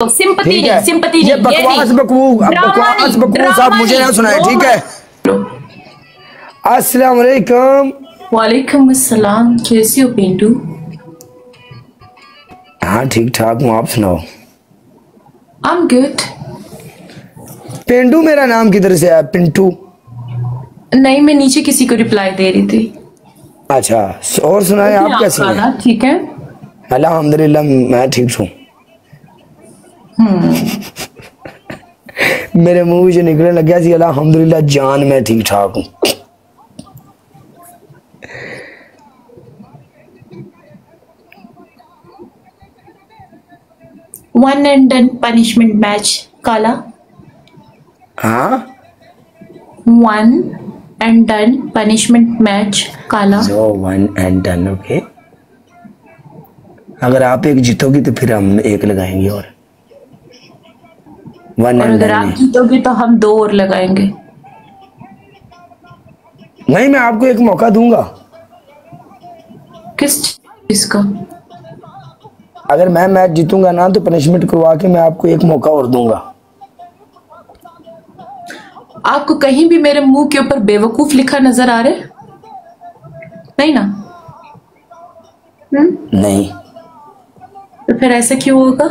Sympathy ठीक नहीं, है, सिंपति ये नहीं, बकवास बकवास आप मुझे ना सुनाए, ठीक है। अस्सलाम वालेकुम। वालेकुम अस्सलाम, कैसी हो पिंटू? हाँ ठीक ठाक हूँ, आप सुनाओ। I am good. पिंटू मेरा नाम किधर से आया? पिंटू नहीं, मैं नीचे किसी को रिप्लाई दे रही थी। अच्छा, और सुनाए, आप कैसी हैं? ठीक है, अल्हम्दुलिल्लाह मैं ठीक हूँ। मेरे मुंह से निकलने लग गया सी अल्हम्दुलिल्लाह जान, मैं ठीक ठाक हूँ। One and done punishment match काला। हाँ, one and done punishment match काला। जो वन एंड डन, ओके। अगर आप एक जीतोगी तो फिर हम एक लगाएंगे और वन और एंड अगर डन आप में। जीतोगे तो हम दो और लगाएंगे। नहीं, मैं आपको एक मौका दूंगा। किस चीज का? अगर मैं मैच जीतूंगा ना तो पनिशमेंट करवा के मैं आपको एक मौका और दूंगा। आपको कहीं भी मेरे मुंह के ऊपर बेवकूफ लिखा नजर आ रहा है? नहीं ना? नहीं तो फिर ऐसा क्यों होगा?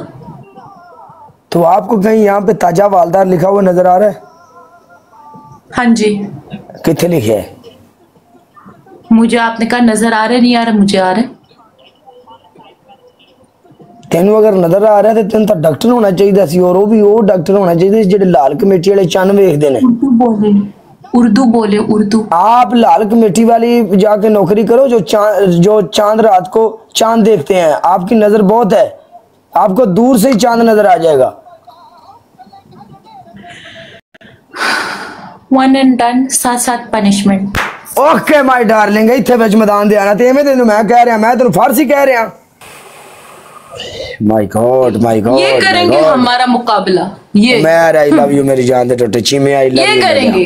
तो आपको कहीं यहाँ पे ताजा वालदार लिखा हुआ नजर आ रहा है? हाँ जी। कितने लिखे है? मुझे आपने कहा नजर आ रहा है, नहीं आ रहा? मुझे आ रहा है। तेन अगर नजर आ रहा है तो तेन तो डॉक्टर होना चाहिए सी, और वो डॉक्टर होना चाहिए जो लाल कमेटी वाले चंद वेखते हैं। उर्दू बोले, उर्दू बोले, उर्दू। आप लाल कमेटी वाली जाके नौकरी करो, जो चांद रात को चांद देखते हैं। आपकी नजर बहुत है, आपको दूर से ही चांद नजर आ जाएगा। वन एंड डन, साथ साथ पनिशमेंट। ओके माय डार्लिंग, इतने बिच मैदान दे आना ते एवें तेन मैं कह रहा, मैं तेन फारसी कह रहा। माय गॉड, माय गॉड, ये करेंगे हमारा मुकाबला। ये मैं आई लव यू मेरी जान दे टोटे चीमे, आई लव यू। ये करेंगे।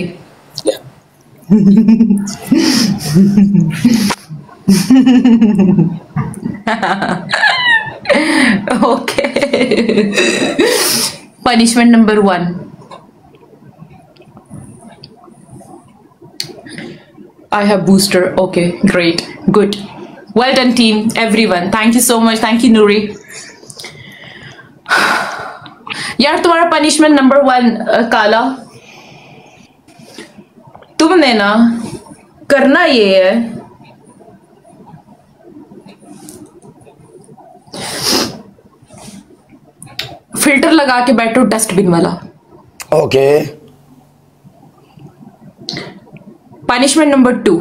Okay. Punishment number 1। I have booster. Okay, great, good, well done, team, everyone. Thank you so much. Thank you, Nuri. यार तुम्हारा पनिशमेंट नंबर 1 काला, तुमने ना करना ये है, फिल्टर लगा के बैठो डस्टबिन वाला। ओके। पनिशमेंट नंबर 2,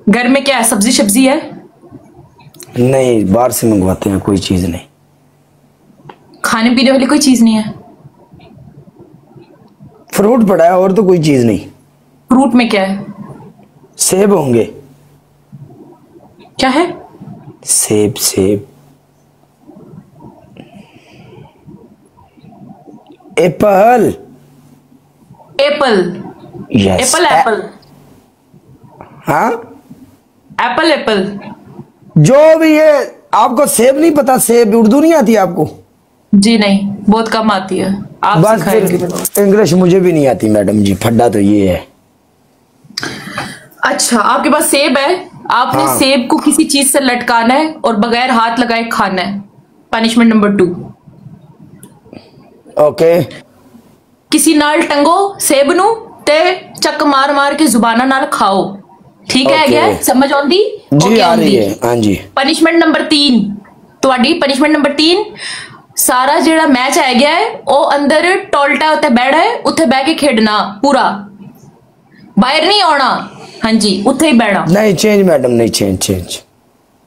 घर में क्या है? सब्जी सब्जी है? नहीं, बाहर से मंगवाते हैं, कोई चीज नहीं। खाने पीने वाली कोई चीज नहीं है? फ्रूट पड़ा है और तो कोई चीज नहीं। फ्रूट में क्या है? सेब होंगे। क्या है? सेब, सेब। Apple. Apple. Yes. Apple, Apple. हाँ, एप्पल, एप्पल। जो भी है। आपको सेब नहीं पता? सेब उर्दू नहीं आती आपको? जी नहीं, बहुत कम आती है। आप बस सिखाएंगे? फिर इंग्लिश मुझे भी नहीं आती मैडम जी, फड्डा तो ये है। अच्छा, आपके पास सेब है, आपने हाँ। सेब को किसी चीज से लटकाना है और बगैर हाथ लगाए खाना है। Punishment number 2। ओके। किसी नाल टंगो सेब नू ते चक मार मार के जुबाना नाल खाओ। ठीक है? Okay. गया समझ आउंदी? जी Okay, आ आउंदी। रही है, हाँ जी। पनिशमेंट नंबर 3 ਤੁਹਾਡੀ पनिशमेंट नंबर 3, सारा ਜਿਹੜਾ मैच है गया है वो अंदर टोलटा उत्ते बैठा है, उत्ते बह के खेडना पूरा, बाहर नहीं आना। हाँ जी, उत्ते ही बैठना। नहीं चेंज मैडम, नहीं चेंज, चेंज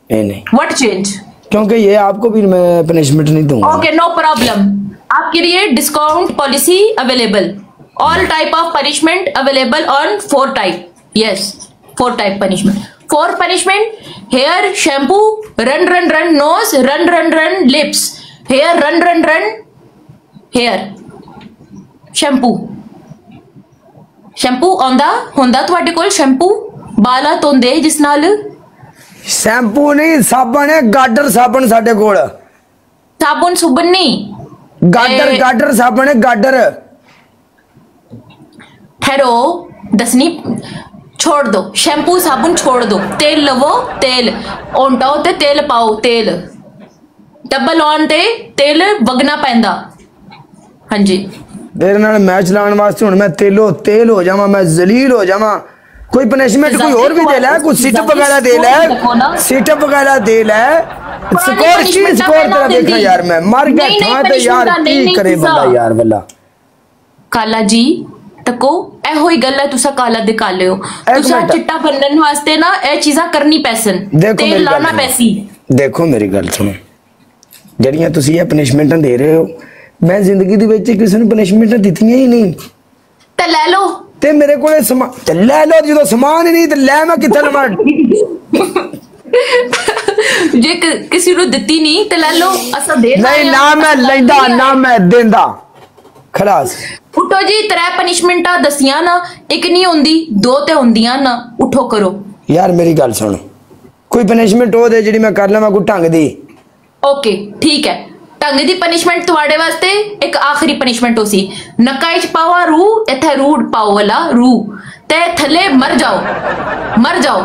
नहीं। What change? क्योंकि ये आपको भी मैं पनिशमेंट नहीं दूंगा। Okay, no problem. आपके लिए discount policy available, all type of punishment available on 4 type. Yes, 4 type punishment. 4 punishment: hair shampoo, run run run nose, run run run lips, hair run run run hair shampoo. Shampoo आंदा हुंदा तुहाडे कोल? Shampoo बाला धोंदे जिस नाल? Shampoo नहीं साबन है, गाडर साबन साडे कोल। साबुन सुबन नहीं, गाडर गाडर साबन है, गाडर। ठहरो, दसनी छोड़ दो, शैम्पू साबुन छोड़ दो, तेल लवो, तेल ओंटाओ ते तेल पाओ, तेल डबल ऑन ते तेल वगना पैंदा। हाँ जी, मेरे नाल मैच लाने वास्ते हुण मैं तेलो तेल हो जावा, मैं जलील हो जावा। कोई पनिशमेंट कोई और भी दे ला, कुछ सिटअप वगैरह दे ला, सिटअप वगैरह दे ला। स्कोर की स्कोर तेरा देखा यार, मैं मर गया था तो यार की करे बंदा यार वल्ला। काला जी तको एहो ही गल है, तुसा काला दिखा ले हो, तुसा चिट्टा बनने वास्ते ना ए चीज़ा करनी पैसन, तेल लाना पैसी। देखो मेरी गल सुनो, जड़ियां तुसी ये पनिशमेंट दे रहे हो, मैं जिंदगी दी विच किसी ने पनिशमेंट दित्तियां ही नहीं। ते ले लो, ते मेरे कोले समान ते ले लो, जो समान ही नहीं ते ले मैं किथे लवां। जे किसी नु दित्ती नहीं ते ले लो, असा दे नहीं ना मैं लैंदा ना मैं देंदा, खलास। उठो जी, त्रै पनिशमेंटा दसियां ना, एक नहीं होंदी दो ते होंदियां ना, उठो करो। यार मेरी गल सुन, कोई पनिशमेंट हो दे जिहड़ी मैं कर लवां कोई ढंग दी। ओके ठीक है, ढंग दी पनिशमेंट तुहाडे वास्ते एक आखिरी पनिशमेंट हो सी, नक्का च पावा रू, इत्थे रूड पाओ वाला रू ते थले मर जाओ, मर जाओ।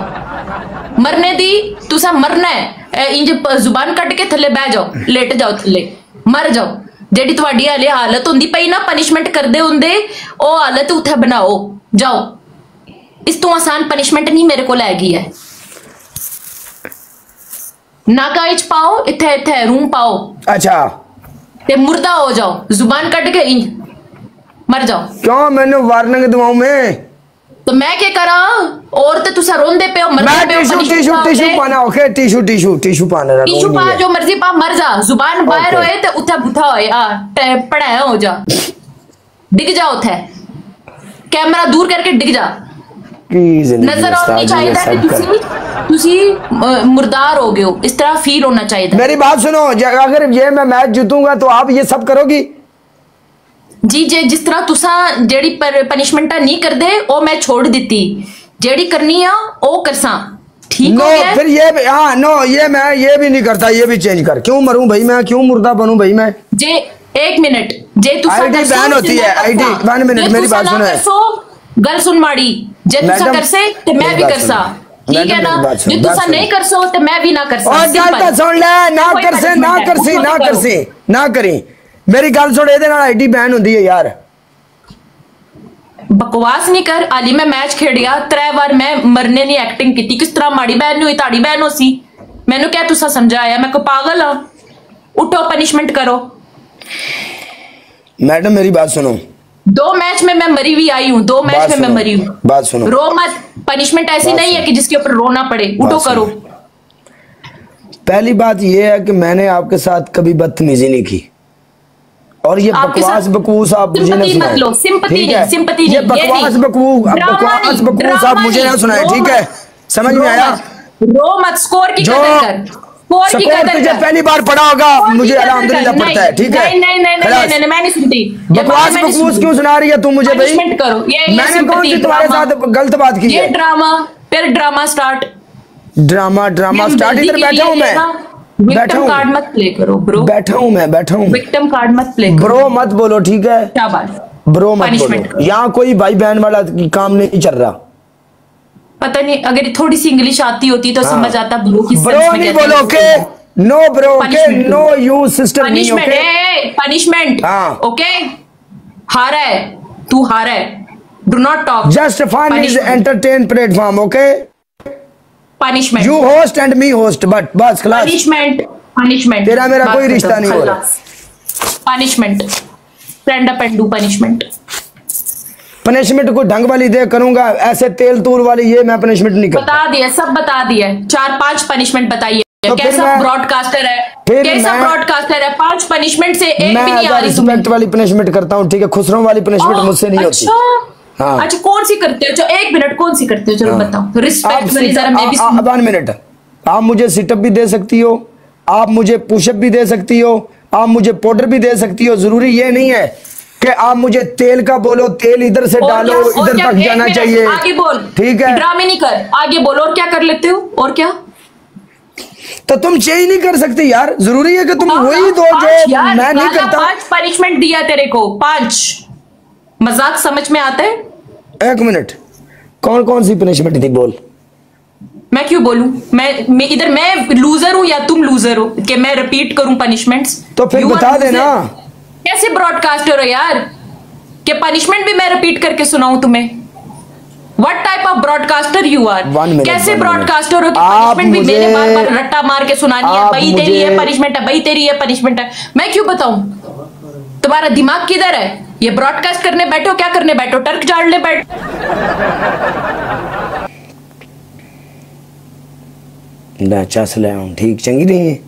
मरने दी तुसा मरना है, इंज जुबान कट के थले बह जाओ, लेट जाओ थले, मर जाओ। जेडी तुहाडी हाले हालत हुंदी पई ना पनिशमेंट करदे हुंदे, ओ हालत उत्थे बनाओ, जाओ। इस तो आसान पनिशमेंट नहीं मेरे को हैगी है। नाका इच पाओ, इत्थे इत्थे रूम पाओ, अच्छा ते मुर्दा हो जाओ, जुबान कट के इंज मर जाओ। क्यों मैंने वार्निंग दवाऊं मैं? तो मैं क्या करा? और ते तुसा रोंदे पे हो, मरदे पे हो, टिश्यू टिश्यू टिश्यू पाना, ओके टिश्यू टिश्यू टिश्यू पाना, टिश्यू पा जो मर्जी पा, मर जा। जुबान बाहर होए ते उठा बुठा होए, पड़ा हो जा, डिग जा उठे, कैमरा दूर करके डिग जा। नजर आनी चाहिए तुसी मुर्दार हो गए हो, इस तरह फील होना चाहिए। मेरी बात सुनो, अगर ये मैं मैच जीतूंगा तो आप ये सब करोगी? जी जे जिस तरह तुसा जेड़ी पनिशमेंटा नहीं कर दे ओ मैं छोड़ देती, जेड़ी करनी है ओ करसा, ठीक हो गया? फिर ये हाँ नो ये मैं ये भी नहीं करता, ये भी चेंज कर। क्यों मरूं भाई मैं, क्यों मुर्दा बनूं भाई मैं? जे एक मिनट, जे तुसा आईडी बैन होती है, आईडी 1 मिनट मेरी बात सुनो, गल सुन माड़ी, जे तुसा कर से ते मैं भी करसा, ठीक है ना? जे तुसा नहीं कर सो ते मैं भी ना कर सा। और गल तो सुन ले, ना कर से ना कर सी ना कर सी ना करी। मेरी गल सुन, ਇਹਦੇ ਨਾਲ आईडी बैन ਹੁੰਦੀ है यार। बकवास नहीं कर, आली मैं मैच खेड़िया 3 बार मैं मरने नहीं एक्टिंग की, किस तरह माड़ी बहन हुई ताड़ी बहन हो सी, मैनू क्या तुसा समझाया? मैं को पागल हाँ? उठो पनिशमेंट करो। मैडम मेरी बात सुनो, 2 मैच में मैं मरी हुई आई हूँ, 2 मैच में मैं मरी हूँ। बात सुनो, रो मत, पनिशमेंट ऐसी नहीं है कि जिसके ऊपर रोना पड़े, उठो करो। पहली बात यह है कि मैंने आपके साथ कभी बदतमीजी नहीं की, और ये बकवास बकूस आप मुझे ना सुनाए, सिंपैथी नहीं, सिंपैथी नहीं, ये बकवास बकूस आप मुझे ना सुनाए, ठीक है? समझ में आया? रो मत, स्कोर की कदर कर, स्कोर की कदर कर। पहली बार पढ़ा होगा, मुझे अल्हम्दुलिल्लाह पढ़ता है, ठीक है? नहीं मैं नहीं सुनती। बकवास बकूस क्यों सुना रही है तू मुझे भाई? करो, मैंने कौन सी तुम्हारे साथ गलत बात की है? ये ड्रामा, फिर ड्रामा स्टार्ट, ड्रामा स्टार्ट। इधर बैठा हूँ मैं, विक्टिम कार्ड मत प्ले करो ब्रो, बैठा हूँ मैं, बैठा हूँ। विक्टिम कार्ड मत प्ले करो ब्रो, मत बोलो, ठीक है? क्या बात, ब्रो मत बोलो, यहाँ कोई भाई बहन वाला काम नहीं चल रहा। पता नहीं, अगर थोड़ी सी इंग्लिश आती होती तो समझ आता ब्रो की। ब्रो नहीं बोलो, okay? No bro, okay? No you sister नहीं, ओके? Punishment, okay? हारा है तू, हारा है, do not talk. Just fun is entertain platform, okay? Punishment, you host and me host, but बस क्लास। पनिशमेंट तेरा मेरा कोई रिश्ता नहीं हो रहा। Punishment, stand up and do punishment. Punishment कोई ढंग वाली दे करूंगा, ऐसे तेल तूल वाली ये मैं पनिशमेंट नहीं करता। बता दिया, सब बता दिया, 4-5 पनिशमेंट बताइए। तो कैसा ब्रॉडकास्टर है, कैसा ब्रॉडकास्टर है? 5 पनिशमेंट से एक भी नहीं आ रही। रिस्पेक्ट वाली पनिशमेंट करता हूँ, ठीक है? खुसरो वाली पनिशमेंट मुझसे नहीं होती। हाँ। अच्छा कौन सी करते हो? जो 1 मिनट कौन सी करते हो? चलो बताओ, रिस्पेक्ट वाली जरा मैं भी। 1 मिनट, आप मुझे सिटअप भी दे सकती हो, आप मुझे पुशअप भी दे सकती हो, आप मुझे पाउडर भी दे सकती हो। जरूरी ये नहीं है कि आप मुझे तेल का बोलो, तेल इधर से डालो, इधर तक जाना चाहिए। आगे बोल, ठीक है? ड्रामे नहीं कर, आगे बोलो। और क्या कर लेते हो? और क्या तो तुम चेंज नहीं कर सकते यार, जरूरी है कि तुम वही दो जो मैं नहीं करता। 5 पनिशमेंट दिया तेरे को, 5। मजाक समझ में आता है? एक मिनट, कौन कौन सी पनिशमेंट थी बोल। मैं क्यों बोलूं? मैं इधर मैं लूजर हूं या तुम लूजर हो कि मैं रिपीट करूं पनिशमेंट्स? तो फिर बता देना। कैसे ब्रॉडकास्टर हो यार कि पनिशमेंट भी मैं रिपीट करके सुनाऊं तुम्हें? What type of broadcaster you are? कैसे ब्रॉडकास्टर हो कि पनिशमेंट भी मैंने बार बार रट्टा मार के सुनानी है? भाई तेरी है पनिशमेंट है, भाई तेरी है पनिशमेंट है। मैं क्यों बताऊं? तुम्हारा दिमाग किधर है? ये ब्रॉडकास्ट करने बैठो, क्या करने बैठो? टर्क झाड़ने बैठो? चस ले ठीक चंगी नहीं है।